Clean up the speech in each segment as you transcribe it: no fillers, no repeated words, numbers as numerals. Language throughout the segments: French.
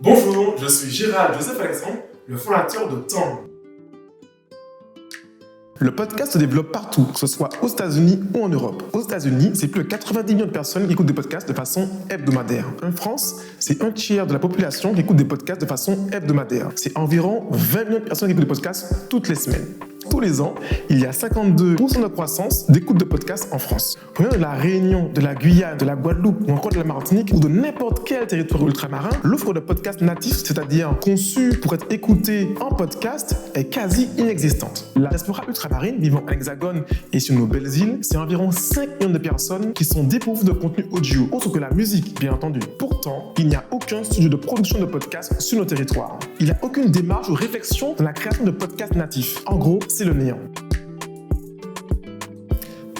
Bonjour, je suis Gérald Joseph Alexandre, le fondateur de Tang. Le podcast se développe partout, que ce soit aux États-Unis ou en Europe. Aux États-Unis, c'est plus de 90 millions de personnes qui écoutent des podcasts de façon hebdomadaire. En France, c'est un tiers de la population qui écoute des podcasts de façon hebdomadaire. C'est environ 20 millions de personnes qui écoutent des podcasts toutes les semaines. Tous les ans, il y a 52% de croissance d'écoute de podcasts en France. Venant de la Réunion, de la Guyane, de la Guadeloupe ou encore de la Martinique ou de n'importe quel territoire ultramarin, l'offre de podcasts natifs, c'est-à-dire conçus pour être écoutés en podcast, est quasi inexistante. La diaspora ultramarine vivant à l'Hexagone et sur nos belles îles, c'est environ 5 millions de personnes qui sont dépourvues de contenu audio, autre que la musique, bien entendu. Pourtant, il n'y a aucun studio de production de podcasts sur nos territoires. Il n'y a aucune démarche ou réflexion dans la création de podcasts natifs. En gros, c'est le néant.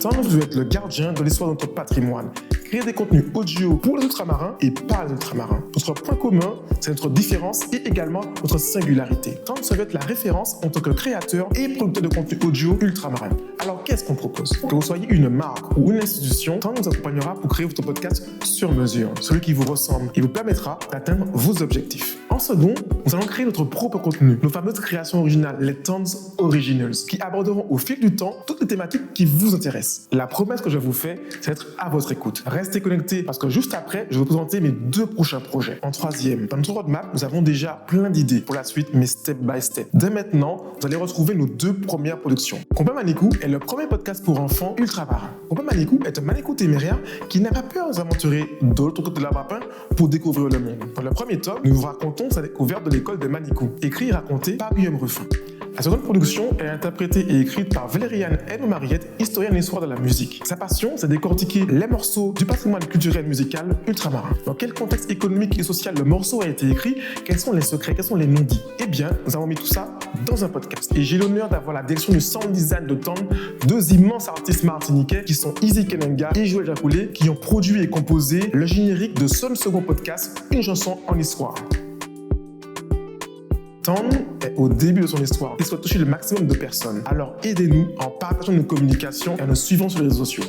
Tang veut être le gardien de l'histoire de notre patrimoine, créer des contenus audio pour les ultramarins et pas les ultramarins. Notre point commun, c'est notre différence et également notre singularité. Tang veut être la référence en tant que créateur et producteur de contenu audio ultramarin. Alors qu'est-ce qu'on propose? Que vous soyez une marque ou une institution, Tang vous accompagnera pour créer votre podcast sur mesure, celui qui vous ressemble et vous permettra d'atteindre vos objectifs. En second, nous allons créer notre propre contenu, nos fameuses créations originales, les Tang Originals, qui aborderont au fil du temps toutes les thématiques qui vous intéressent. La promesse que je vous fais, c'est d'être à votre écoute. Restez connectés parce que juste après, je vais vous présenter mes 2 prochains projets. En troisième, dans notre roadmap, nous avons déjà plein d'idées pour la suite, mais step by step. Dès maintenant, vous allez retrouver nos 2 premières productions. Compa Manikou est le premier podcast pour enfants ultramarins. Compa Manikou est un Manikou téméraire qui n'a pas peur de s'aventurer de l'autre côté de la Bapin pour découvrir le monde. Dans le premier tome, nous vous racontons sa découverte de l'école des Manikou, écrit et raconté par Guillaume Ruffin. La seconde production est interprétée et écrite par Valériane N. historienne d'histoire de la musique. Sa passion, c'est décortiquer les morceaux du patrimoine culturel musical ultramarin. Dans quel contexte économique et social le morceau a été écrit? Quels sont les secrets? Quels sont les non-dits? Eh bien, nous avons mis tout ça dans un podcast. Et j'ai l'honneur d'avoir la direction du sound design de Tang, 2 immenses artistes martiniquais qui sont Izzy Kenenga et Joël Jacoulé, qui ont produit et composé le générique de son second podcast, Une chanson en histoire. Tang est au début de son histoire. Il souhaite toucher le maximum de personnes. Alors aidez-nous en partageant nos communications et en nous suivant sur les réseaux sociaux.